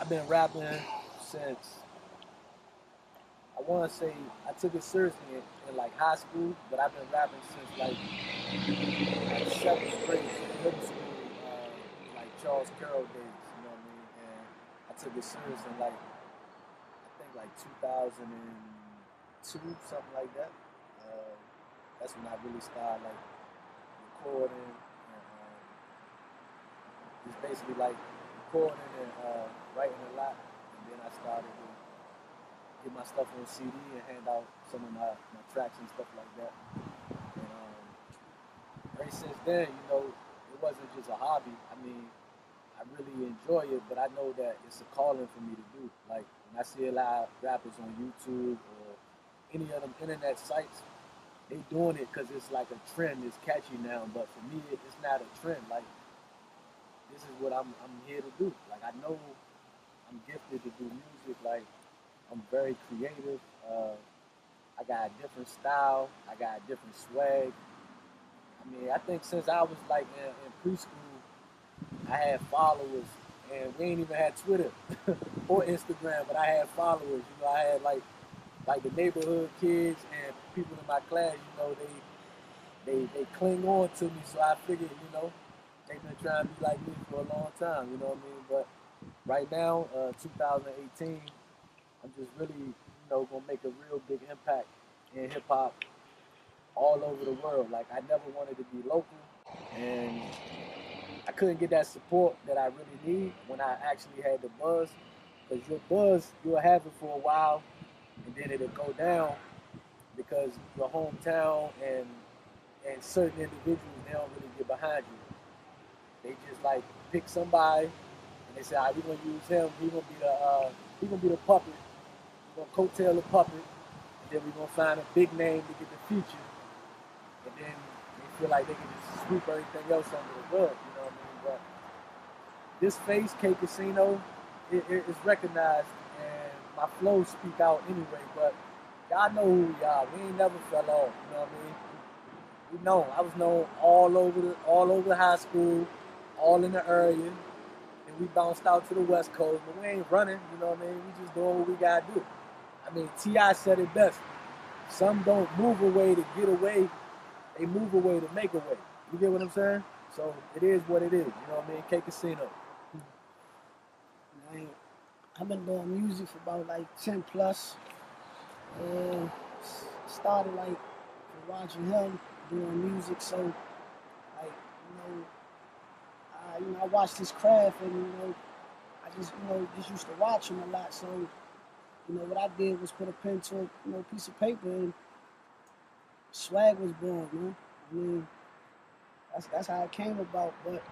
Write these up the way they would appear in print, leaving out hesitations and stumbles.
I've been rapping since, I want to say, I took it seriously in like high school, but I've been rapping since like seventh grade, middle school, like Charles Carroll days. You know what I mean? And I took it serious in like I think like 2002, something like that. Uh, that's when I really started like recording and just basically like recording and writing a lot. And then I started to get my stuff on CD and hand out some of my tracks and stuff like that. And ever since then, you know, it wasn't just a hobby. I mean, I really enjoy it, but I know that it's a calling for me to do. Like when I see a lot of rappers on YouTube or any of them internet sites, they doing it because it's like a trend. It's catchy now, but for me, it's not a trend. Like this is what I'm here to do. Like I know I'm gifted to do music. Like I'm very creative. I got a different style. I got a different swag. I mean, I think since I was like in preschool, I had followers, and we ain't even had Twitter or Instagram, but I had followers. You know, I had like the neighborhood kids and people in my class. You know, they cling on to me, so I figured, you know, they've been trying to be like me for a long time. You know what I mean? But right now, 2018, I'm just really, you know, gonna make a real big impact in hip hop all over the world. Like I never wanted to be local, and I couldn't get that support that I really need when I actually had the buzz. Because your buzz, you'll have it for a while, and then it'll go down because your hometown and certain individuals, they don't really get behind you. They just like pick somebody and they say, "All right, we're gonna use him. He gonna be the puppet. We're gonna coattail the puppet, and then we're gonna find a big name to get the feature, and then they feel like they can just sweep everything else under the rug." You know what I mean? But this face, K.Casino, is recognized, and my flows speak out anyway. But y'all know who we are. We ain't never fell off. You know what I mean? We know. I was known all over the high school, all in the area. And we bounced out to the West Coast, but we ain't running. You know what I mean? We just doing what we gotta do. I mean, T.I. said it best. Some don't move away to get away. They move away to make away. You get what I'm saying? So it is what it is. You know what I mean? K.Casino. I've been doing music for about like 10 plus. And started like watching him doing music, so like I watched his craft, and I just used to watch him a lot. So what I did was put a pen to a piece of paper, and Swag was born. I mean that's how it came about. But I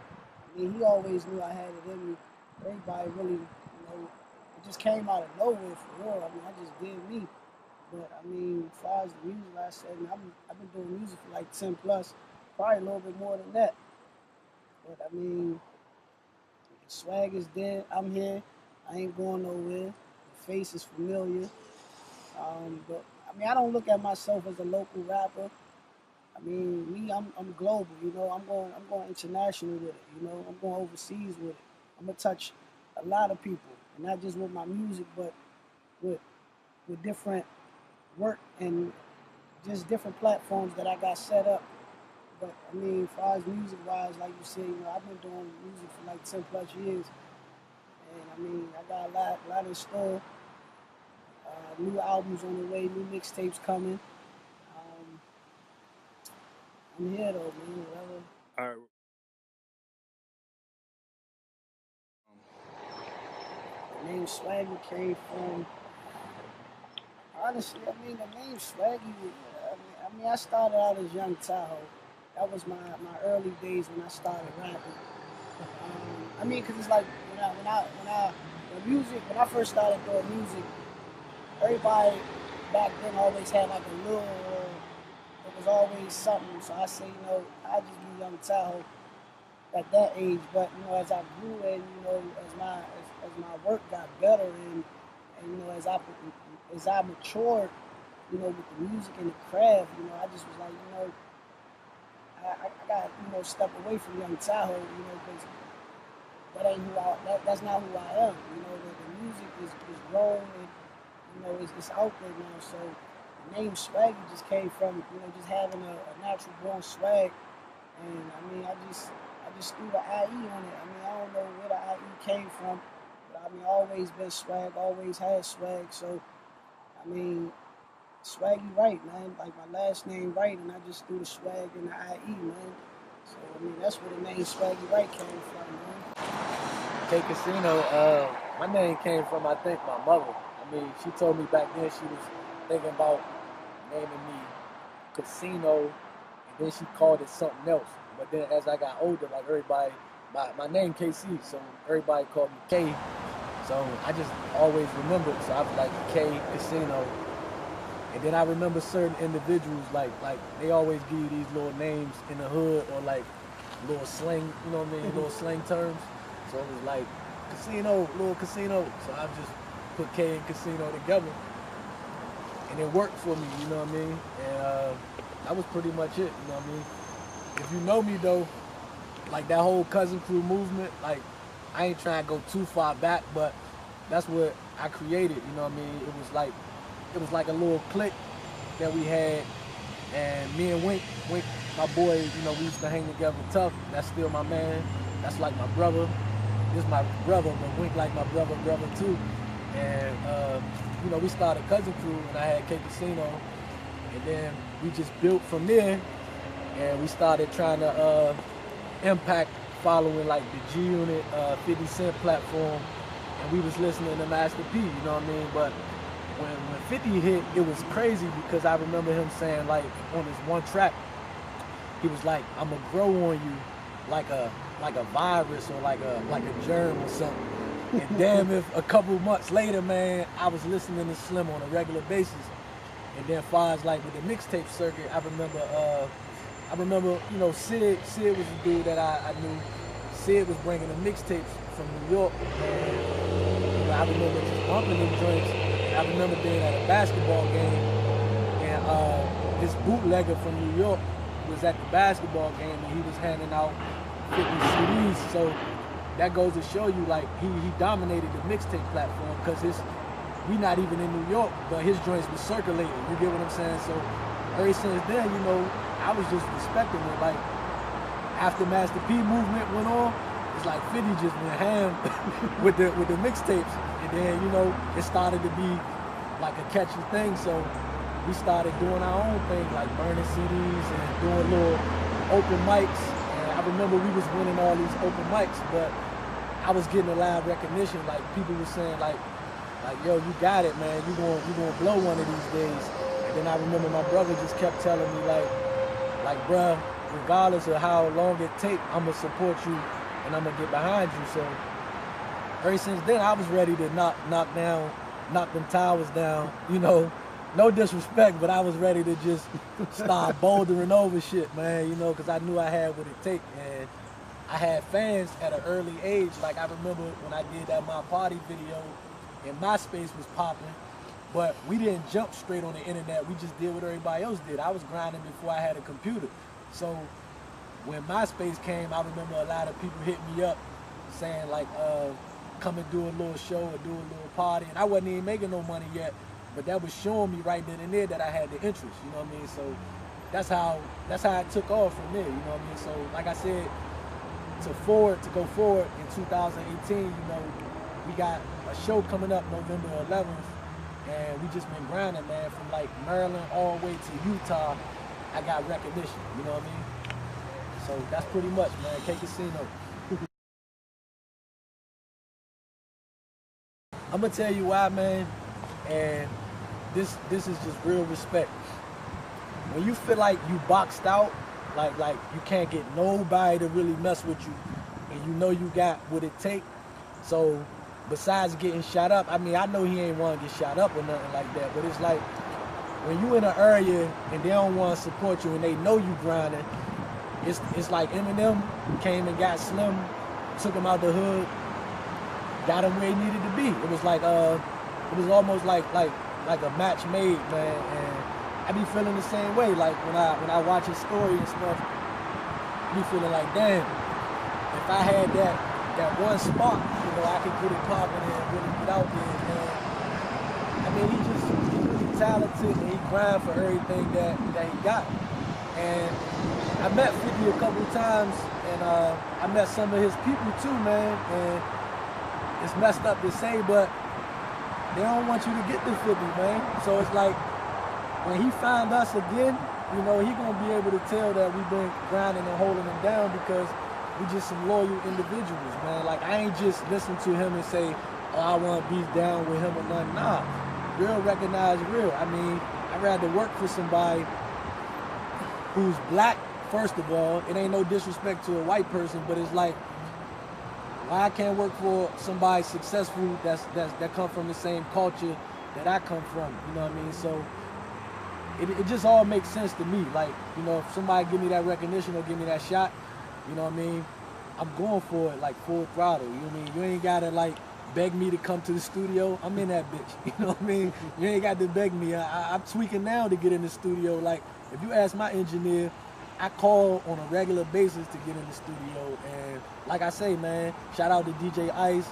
mean he always knew I had it in me. Everybody really it just came out of nowhere for real. I mean I just did me. But I mean, as far as the music, like I said, I've been doing music for like 10 plus, probably a little bit more than that. But I mean, the swag is there. I'm here. I ain't going nowhere. The face is familiar. But I mean, I don't look at myself as a local rapper. I mean, I'm global. I'm going international with it. I'm going overseas with it. I'm gonna touch a lot of people, and not just with my music, but with different work and just different platforms that I got set up. But I mean, as far as music wise, like you said, I've been doing music for like 10 plus years, and I mean, I got a lot in store. New albums on the way, new mixtapes coming. Um, I'm here though, man. Whatever. All right. The name Swaggy came from. Honestly, I mean, the name Swaggy. I started out as Young Tahoe. That was my early days when I started rapping. I mean, cause it's like when I first started doing music, everybody back then always had like a little. It was always something. So I say, I just be Young Tahoe at that age. But as I grew and as my work got better and as I matured, with the music and the craft, I just was like, I got, step away from Young Tahoe, because that ain't who that's not who I am. You know, the music is grown and you know it's out there now. So the name Swaggy just came from just having a natural born swag. And I mean I just threw the IE on it. I mean I don't know where the IE came from, but I mean always been swag, always had swag. So I mean Swaggy Right, man. Like my last name Right, and I just threw the swag in the IE, man. So I mean that's where the name Swaggy Right came from, man. K.Casino, my name came from, I think, my mother. I mean, she told me back then she was thinking about naming me Casino, and then she called it something else. But then as I got older, like everybody, my name KC, so everybody called me K. So I just always remembered. So I was like K.Casino. And then I remember certain individuals, like they always give you these little names in the hood or like little slang, you know what I mean, little slang terms. So it was like casino, little casino. So I just put K and casino together. And it worked for me, you know what I mean? And that was pretty much it, you know what I mean? If you know me though, like that whole Cousin Crew movement, like I ain't trying to go too far back, but that's what I created, you know what I mean? It was like a little clique that we had, and me and Wink, my boy, you know, we used to hang together tough. That's still my man. That's like my brother. This is my brother, but Wink like my brother too. And you know, we started Cousin Crew, and I had K.Casino, and then we just built from there, and we started trying to impact following like the G Unit 50 Cent platform, and we was listening to Master P, you know what I mean? But when 50 hit, it was crazy because I remember him saying, like, on his one track, he was like, "I'm gonna grow on you like a virus or like a germ or something." And damn, if a couple months later, man, I was listening to Slim on a regular basis. And then far as like with the mixtape circuit, I remember, you know, Sid was the dude that I knew. Sid was bringing the mixtapes from New York, and you know, I remember just bumping them joints. I remember being at a basketball game, and this bootlegger from New York was at the basketball game, and he was handing out 50 CDs. So that goes to show you, like, he dominated the mixtape platform because we not even in New York, but his joints was circulating. You get what I'm saying? So ever since then, you know, I was just respecting it. Like after Master P movement went on, it's like 50 just went ham with the mixtapes. And then, you know, it started to be like a catchy thing. So we started doing our own thing, like burning CDs and doing little open mics. And I remember we was winning all these open mics, but I was getting a lot of recognition. Like people were saying like, yo, you got it, man. You gonna blow one of these days. And then I remember my brother just kept telling me like, bruh, regardless of how long it take, I'm gonna support you and I'm gonna get behind you. So ever since then, I was ready to knock them towers down. You know, no disrespect, but I was ready to just start bouldering over shit, man. You know, because I knew I had what it take, and I had fans at an early age. Like I remember when I did that My Party video, and MySpace was popping, but we didn't jump straight on the internet. We just did what everybody else did. I was grinding before I had a computer. So when MySpace came, I remember a lot of people hit me up saying like, come and do a little show or do a little party. And I wasn't even making no money yet, but that was showing me right then and there that I had the interest, you know what I mean? So that's how it took off from there, you know what I mean? So like I said, to go forward in 2018, you know, we got a show coming up November 11th, and we just been grinding, man, from like Maryland all the way to Utah. I got recognition, you know what I mean? So that's pretty much, man, K.Casino. I'm gonna tell you why, man, and this is just real respect. When you feel like you boxed out, like you can't get nobody to really mess with you, and you know you got what it take. So besides getting shot up, I mean, I know he ain't want to get shot up or nothing like that, but it's like when you in an area and they don't want to support you and they know you grinding, it's like Eminem came and got Slim, took him out the hood, got him where he needed to be. It was like it was almost like a match made, man. And I be feeling the same way. Like when I watch his story and stuff, I be feeling like, damn, if I had that that one spark, you know, I could get it popping and really get out there. And I mean, he's really talented and he grind for everything that he got. And I met 50 a couple times, and I met some of his people too, man. And it's messed up to say, but they don't want you to get to 50, man. So it's like, when he find us again, you know, he gonna be able to tell that we've been grinding and holding him down because we just some loyal individuals, man. Like, I ain't just listen to him and say, oh, I want to be down with him or nothing. Nah, real recognize real. I mean, I'd rather work for somebody who's black, first of all. It ain't no disrespect to a white person, but it's like, why I can't work for somebody successful that come from the same culture that I come from, you know what I mean? So it just all makes sense to me. Like, you know, if somebody give me that recognition or give me that shot, you know what I mean, I'm going for it like full throttle, you know what I mean? You ain't gotta like beg me to come to the studio. I'm in that bitch, you know what I mean? You ain't got to beg me. I'm tweaking now to get in the studio. Like, if you ask my engineer, I call on a regular basis to get in the studio. And like I say, man, shout out to DJ Ice,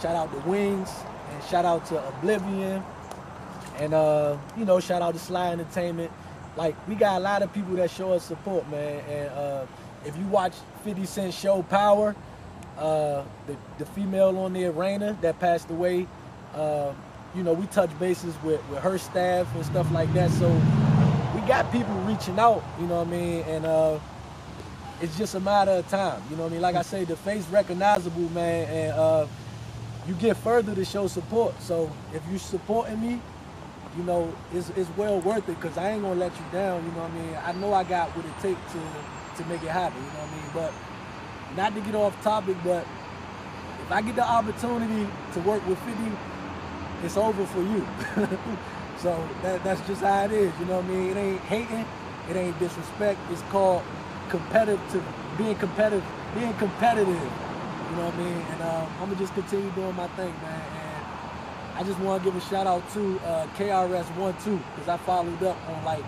shout out to Wings, and shout out to Oblivion, and you know, shout out to Sly Entertainment. Like, we got a lot of people that show us support, man. And if you watch 50 Cent show Power, the female on there, Raina, that passed away, you know, we touch bases with her staff and stuff like that. So we got people reaching out, you know what I mean? And it's just a matter of time, you know what I mean? Like I say, the face recognizable, man, and you get further to show support. So if you supporting me, you know, it's well worth it, because I ain't gonna let you down, you know what I mean? I know I got what it takes to make it happen, you know what I mean? But not to get off topic, but if I get the opportunity to work with 50, it's over for you. So that's just how it is, you know what I mean? It ain't hating, it ain't disrespect. It's called being competitive, you know what I mean? And I'm gonna just continue doing my thing, man. And I just want to give a shout out to KRS-One too, because I followed up on like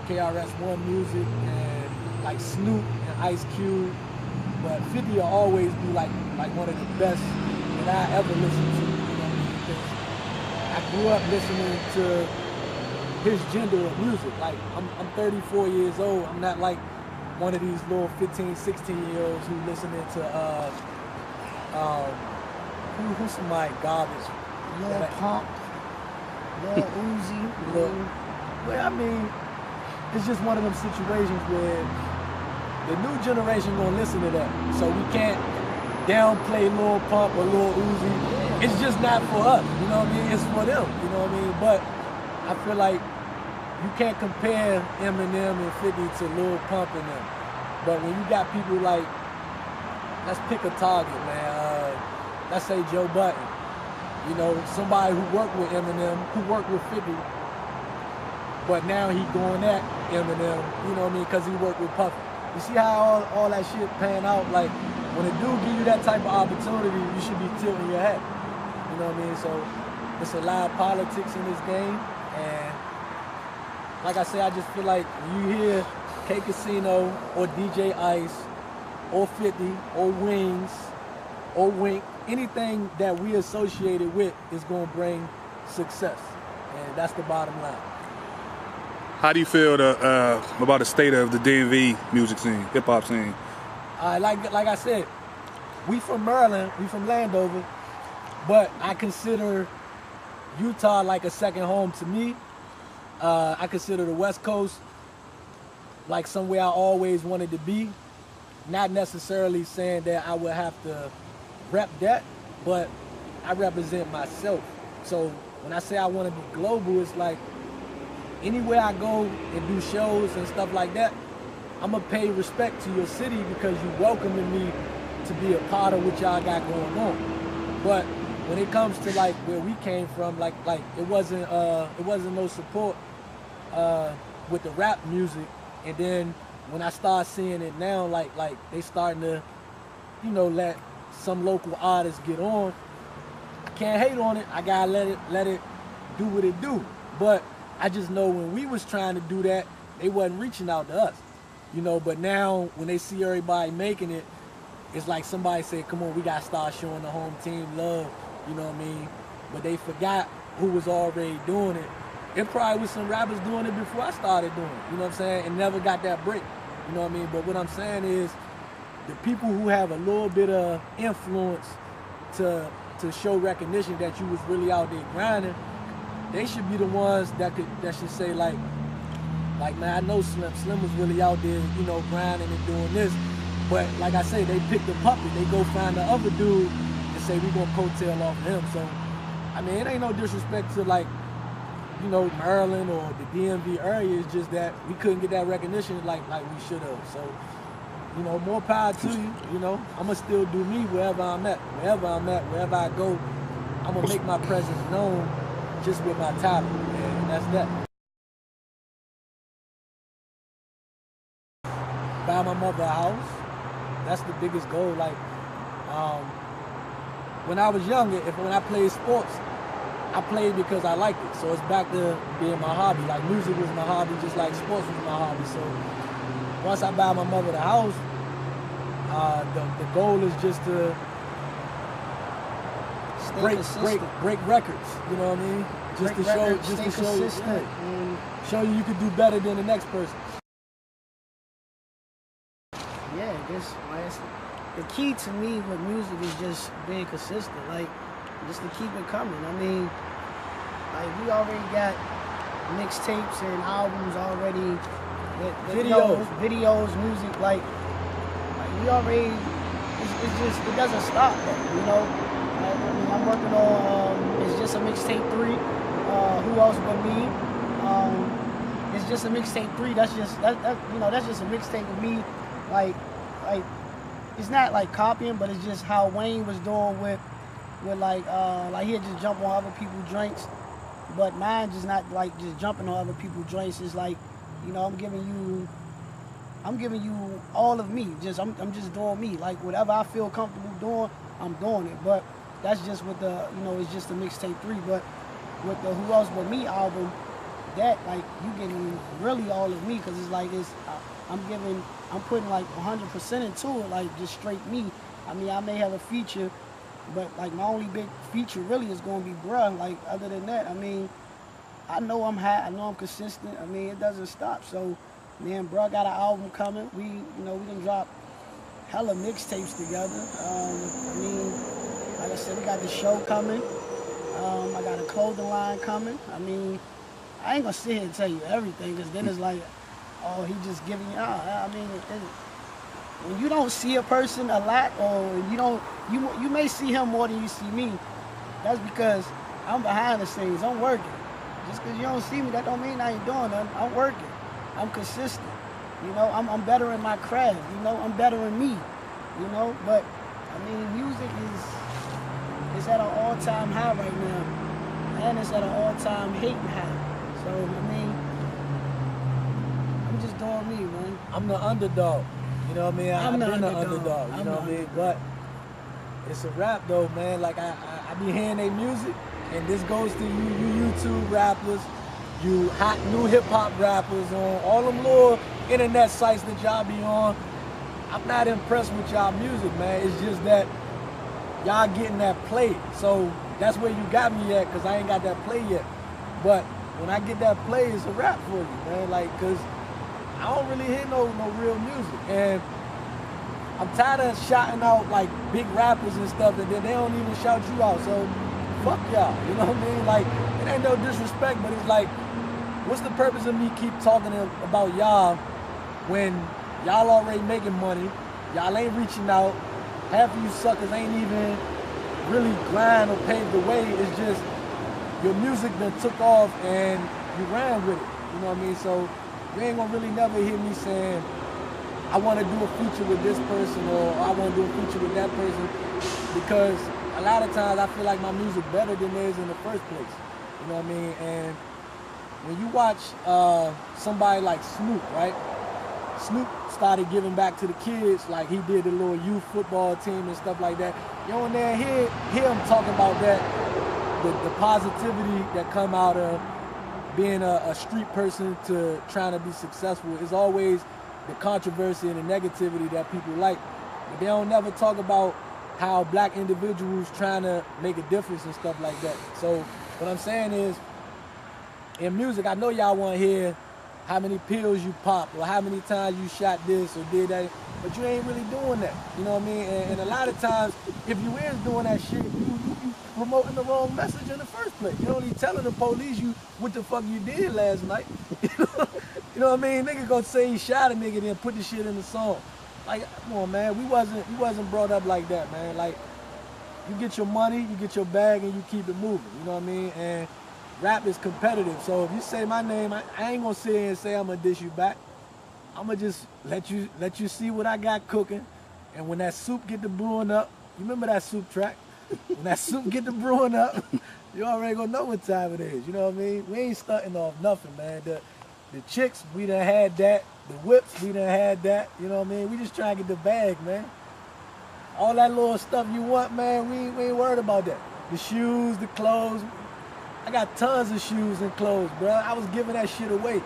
KRS-One music and like Snoop and Ice Cube. But 50 will always be like one of the best that I ever listened to, you know what I mean? Because I grew up listening to his gender of music. Like, I'm 34 years old. I'm not like one of these little 15, 16-year-olds who listening to who's somebody garbage. Lil Pump, Lil Uzi. Well, I mean, it's just one of them situations where the new generation gonna listen to that. So we can't downplay Lil Pump or Lil Uzi. It's just not for us, you know what I mean? It's for them, you know what I mean? But I feel like you can't compare Eminem and 50 to Lil Pump and them. But when you got people like, let's pick a target, man. Let's say Joe Budden. You know, somebody who worked with Eminem, who worked with 50, but now he going at Eminem, you know what I mean? Because he worked with Puffy. You see how all that shit pan out? Like, when a dude give you that type of opportunity, you should be tilting your hat. You know what I mean? So it's a lot of politics in this game. And like I say, I just feel like when you hear K.Casino or DJ Ice or 50 or Wings or Wink, anything that we associated with is going to bring success. And that's the bottom line. How do you feel about the state of the DMV music scene, hip hop scene? Like I said, we from Maryland, we from Landover, but I consider Utah like a second home to me. I consider the West Coast like somewhere I always wanted to be. Not necessarily saying that I would have to rep that, but I represent myself. So when I say I want to be global, it's like anywhere I go and do shows and stuff like that, I'm going to pay respect to your city because you welcoming me to be a part of what y'all got going on. But when it comes to like where we came from, like it wasn't no support with the rap music. And then when I start seeing it now, like they starting to, you know, let some local artists get on. I can't hate on it. I gotta let it do what it do. But I just know when we was trying to do that, they wasn't reaching out to us, you know. But now when they see everybody making it, it's like somebody said, come on, we got to start showing the home team love, you know what I mean? But they forgot who was already doing it. It probably was some rappers doing it before I started doing it, you know what I'm saying? And never got that break, you know what I mean? But what I'm saying is the people who have a little bit of influence to show recognition that you was really out there grinding, they should be the ones that should say like man, I know Slim was really out there, you know, grinding and doing this. But like I say, they pick the puppet. They go find the other dude and say we gonna coattail off of him. So I mean, it ain't no disrespect to like, you know, Maryland or the DMV area. It's just that we couldn't get that recognition like we should have. So, you know, more power to you. You know, I'ma still do me wherever I'm at. Wherever I go, I'ma make my presence known just with my talent. And that's that. Buy my mother a house. That's the biggest goal. Like, when I was younger, when I played sports, I played because I liked it. So it's back to being my hobby. Like music was my hobby, just like sports was my hobby. So once I buy my mother the house, the goal is just to break records. You know what I mean? Show you can do better than the next person. Yeah, the key to me with music is just being consistent, like just to keep it coming. I mean, like we already got mixtapes and albums already, videos, music, like we already. It's just it doesn't stop, you know. I mean, I'm working on it's just a mixtape 3. Who else but me? It's just a mixtape 3. That's just that's just a mixtape with me. Like it's not like copying, but it's just how Wayne was doing with like he'd just jump on other people's joints, but mine just not like just jumping on other people's joints. It's like, you know, I'm giving you all of me. I'm just doing me. Like whatever I feel comfortable doing, I'm doing it. But that's just with the, you know, it's just a mixtape 3. But with the Who Else But Me album, that like you getting really all of me, because it's like I'm putting like 100% into it, like just straight me. I mean, I may have a feature, but like my only big feature really is going to be bruh. Like other than that, I mean, I know I'm hot, I know I'm consistent. I mean, it doesn't stop. So, man, bruh got an album coming. We can drop hella mixtapes together. I mean, like I said, we got the show coming. I got a clothing line coming. I mean, I ain't gonna sit here and tell you everything, because then it's like, oh, he just giving you out. I mean, when you don't see a person a lot, or you may see him more than you see me, that's because I'm behind the scenes. I'm working. Just because you don't see me, that don't mean I ain't doing nothing. I'm working. I'm consistent. You know, I'm better in my craft. You know, I'm better in me. You know, but I mean, music is at an all-time high right now, and it's at an all-time hating high. So I mean, I'm just doing me, man. I'm the underdog. You know what I mean? I've been the underdog. You know what I mean? But it's a rap though, man. Like I be hearing their music, and this goes to you YouTube rappers, you hot new hip hop rappers on all them little internet sites that y'all be on. I'm not impressed with y'all music, man. It's just that y'all getting that play. So that's where you got me at, because I ain't got that play yet. But when I get that play, it's a rap for you, man. Like, because I don't really hear no real music. And I'm tired of shouting out like big rappers and stuff, and then they don't even shout you out. So fuck y'all, you know what I mean? Like, it ain't no disrespect, but it's like, what's the purpose of me keep talking about y'all when y'all already making money, y'all ain't reaching out, half of you suckers ain't even really grind or pave the way. It's just your music that took off and you ran with it, you know what I mean? So you ain't gonna really never hear me saying, I wanna do a feature with this person, or I wanna do a feature with that person, because a lot of times I feel like my music better than theirs in the first place, you know what I mean? And when you watch somebody like Snoop, right? Snoop started giving back to the kids, like he did the little youth football team and stuff like that. You know, and then hear him talking about that, the positivity that come out of being a street person to trying to be successful. Is always the controversy and the negativity that people like. but they don't never talk about how black individuals trying to make a difference and stuff like that. So what I'm saying is, in music, I know y'all want to hear how many pills you popped or how many times you shot this or did that, but you ain't really doing that. You know what I mean? And a lot of times, if you is doing that shit, you promoting the wrong message in the first place. You only telling the police you what the fuck you did last night. You know what I mean? Nigga gonna say he shot a nigga, then put the shit in the song. Like, come on, man. We wasn't brought up like that, man. Like, you get your money, you get your bag, and you keep it moving. You know what I mean? And rap is competitive. So if you say my name, I ain't gonna sit here and say I'm gonna dish you back. I'm gonna just let you see what I got cooking. And when that soup get to brewing up, you remember that soup track? When that soup get to brewing up, you already gonna know what time it is. You know what I mean? We ain't starting off nothing, man. The chicks, we done had that. The whips, we done had that. You know what I mean? We just trying to get the bag, man. All that little stuff you want, man, we ain't worried about that. The shoes, the clothes. I got tons of shoes and clothes, bro. I was giving that shit away.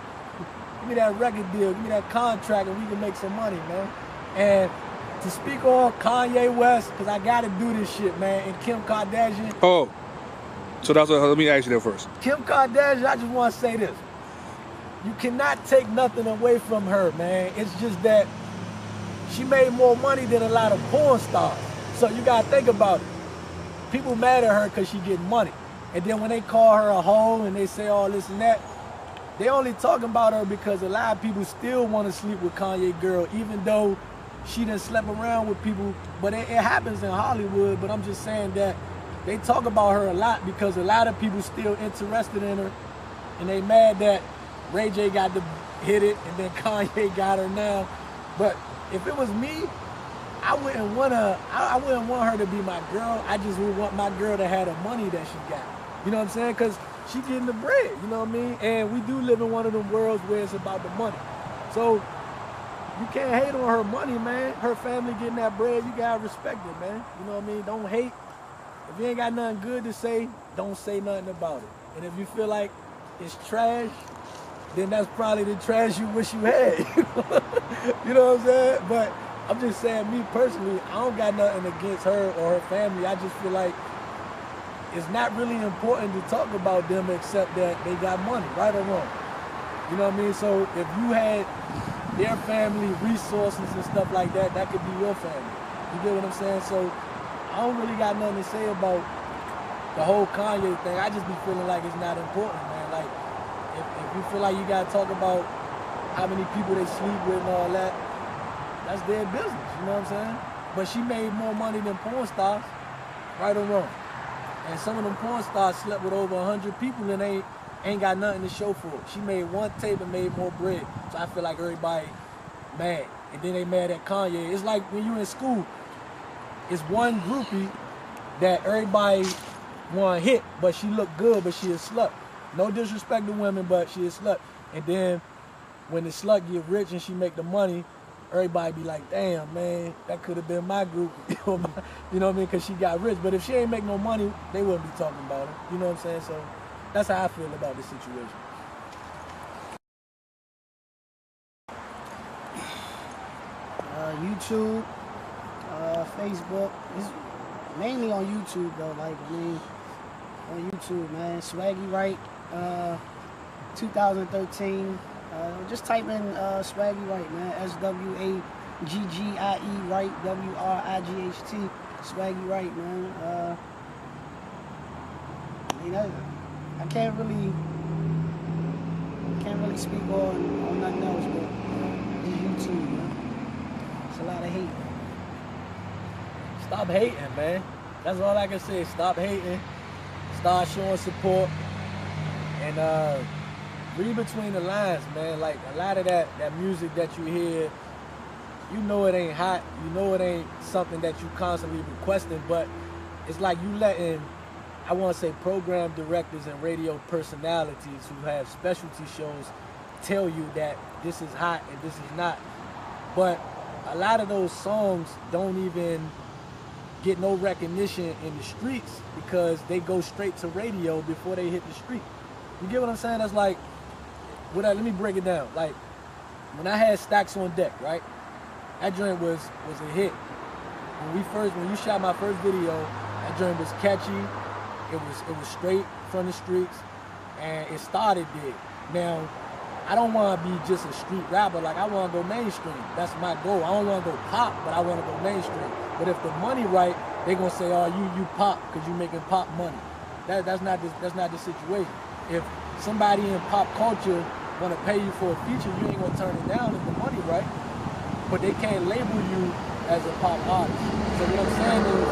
Give me that record deal, give me that contract, and we can make some money, man. And to speak on Kanye West, because I got to do this shit, man, and Kim Kardashian. Oh, so that's what, let me ask you that first. Kim Kardashian, I just want to say this. You cannot take nothing away from her, man. It's just that she made more money than a lot of porn stars. So you got to think about it. People mad at her because she getting money. And then when they call her a hoe and they say all this and that, they only talking about her because a lot of people still want to sleep with Kanye girl, even though she done slept around with people. But it happens in Hollywood, but I'm just saying that they talk about her a lot because a lot of people still interested in her, and they mad that Ray J got to hit it and then Kanye got her now. But if it was me, I wouldn't want her to be my girl. I just would want my girl to have the money that she got. You know what I'm saying? Because she getting the bread, you know what I mean? And we do live in one of them worlds where it's about the money. So you can't hate on her money, man. Her family getting that bread, you gotta respect it, man. You know what I mean? Don't hate. If you ain't got nothing good to say, don't say nothing about it. And if you feel like it's trash, then that's probably the trash you wish you had. You know what I'm saying? But I'm just saying, me personally, I don't got nothing against her or her family. I just feel like it's not really important to talk about them except that they got money, right or wrong. You know what I mean? So if you had their family, resources and stuff like that, that could be your family. You get what I'm saying? So I don't really got nothing to say about the whole Kanye thing. I just be feeling like it's not important, man. Like, if you feel like you gotta talk about how many people they sleep with and all that, that's their business, you know what I'm saying? But she made more money than porn stars, right or wrong. And some of them porn stars slept with over 100 people and they ain't got nothing to show for it. She made one tape and made more bread. So I feel like everybody mad. And then they mad at Kanye. It's like when you in school, it's one groupie that everybody want to hit, but she look good, but she a slut. No disrespect to women, but she a slut. And then when the slut get rich and she make the money, everybody be like, damn, man, that could have been my group. You know what I mean? Because she got rich. But if she ain't make no money, they wouldn't be talking about her. You know what I'm saying? So that's how I feel about this situation. YouTube, Facebook. It's mainly on YouTube, though. Like, I mean, on YouTube, man. SwaggieTy, 2013. Just type in SwaggieTy, man. SWAGGIE right, WRIGHT. SwaggieTy, man. I mean, I can't really speak on nothing else, but it's YouTube, man. It's a lot of hate. Stop hating, man. That's all I can say. Stop hating. Start showing support. And read between the lines, man. Like, a lot of that music that you hear, you know it ain't hot. You know it ain't something that you constantly requesting, but it's like you letting, I want to say, program directors and radio personalities who have specialty shows tell you that this is hot and this is not. But a lot of those songs don't even get no recognition in the streets because they go straight to radio before they hit the street. You get what I'm saying? That's like, let me break it down. Like, when I had Stacks on Deck, right? That joint was a hit. when you shot my first video, that joint was catchy. It was straight from the streets, and it started there. Now, I don't want to be just a street rapper. Like, I want to go mainstream. That's my goal. I don't want to go pop, but I want to go mainstream. But if the money right, they gonna say, oh, you pop because you making pop money. That's not the situation. If somebody in pop culture want to pay you for a feature, you ain't gonna turn it down if the money right. But they can't label you as a pop artist. So what I'm saying is,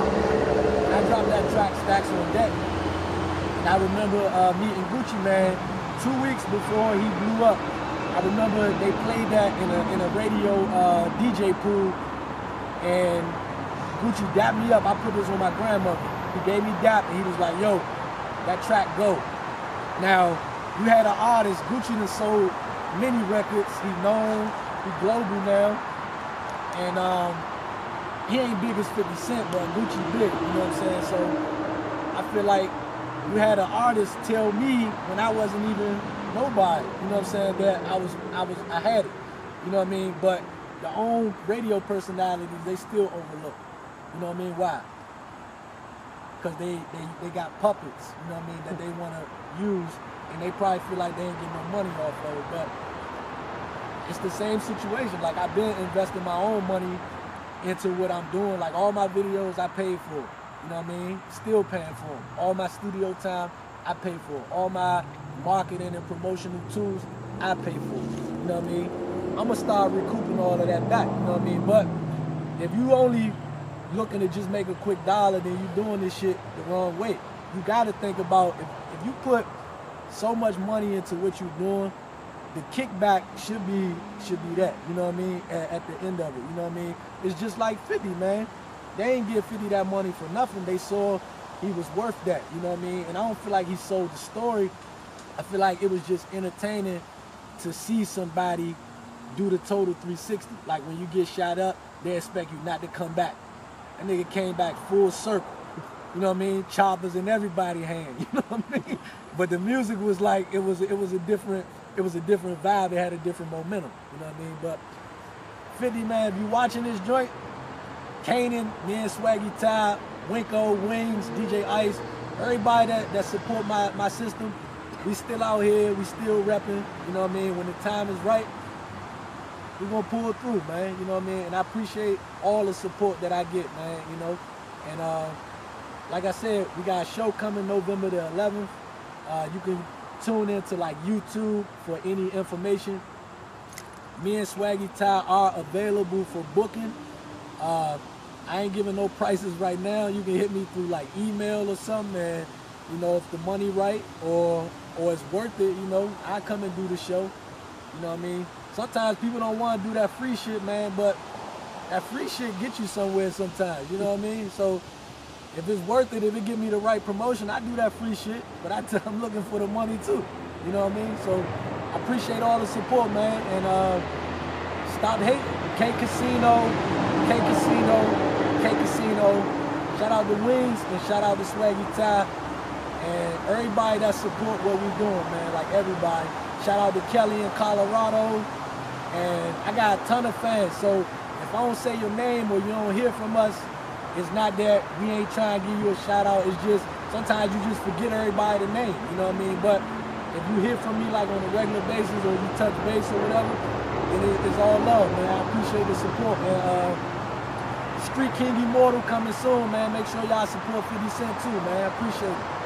I dropped that track, Stacks on Deck, and I remember meeting Gucci Mane 2 weeks before he blew up. I remember they played that in a radio DJ pool, and Gucci dapped me up. I put this on my grandmother. He gave me dap, and he was like, yo, that track go. Now, you had an artist, Gucci done sold many records. He's known, he's global now. And he ain't big as 50 Cent, but Gucci big, you know what I'm saying? So I feel like you had an artist tell me when I wasn't even nobody, you know what I'm saying, that I had it, you know what I mean? But the own radio personalities, they still overlook, you know what I mean? Why? Because they got puppets, you know what I mean, that they want to use, and they probably feel like they ain't getting no money off of it, but it's the same situation. Like, I've been investing my own money into what I'm doing. Like, all my videos I paid for, you know what I mean? Still paying for them. All my studio time, I pay for. All my marketing and promotional tools, I pay for. You know what I mean? I'm gonna start recouping all of that back, you know what I mean? But if you only looking to just make a quick dollar, then you're doing this shit the wrong way. You gotta think about, if you put so much money into what you're doing, the kickback should be that, you know what I mean, at the end of it, you know what I mean? It's just like 50, man. They ain't give 50 that money for nothing. They saw he was worth that, you know what I mean? And I don't feel like he sold the story. I feel like it was just entertaining to see somebody do the total 360. Like, when you get shot up, they expect you not to come back. That nigga came back full circle, you know what I mean? Choppers in everybody's hand, you know what I mean? But the music was like, it was a different vibe. It had a different momentum, you know what I mean? But 50, man, if you watching this joint, Kanan, me and SwaggieTy, Winko, Wings, DJ Ice, everybody that support my system, we still out here, we still repping, you know what I mean? When the time is right, we're gonna pull it through, man, you know what I mean? And I appreciate all the support that I get, man, you know? And like I said, we got a show coming November the 11th. You can tune into like YouTube for any information. Me and SwaggieTy are available for booking. I ain't giving no prices right now. You can hit me through like email or something, and you know, if the money right or it's worth it, you know, I come and do the show. You know what I mean? Sometimes people don't want to do that free shit, man, but that free shit gets you somewhere sometimes, you know what I mean? So if it's worth it, if it give me the right promotion, I do that free shit, but I'm looking for the money too, you know what I mean? So I appreciate all the support, man, and stop hating. K.Casino. Shout out to Wings and shout out to SwaggieTy and everybody that support what we doing, man, like everybody. Shout out to Kelly in Colorado, and I got a ton of fans, so if I don't say your name or you don't hear from us, it's not that we ain't trying to give you a shout out, it's just sometimes you just forget everybody's name, you know what I mean? But if you hear from me like on a regular basis or you touch base or whatever, then it's all love, man. I appreciate the support, man. Street King Immortal coming soon, man. Make sure y'all support 50 Cent too, man. I appreciate it.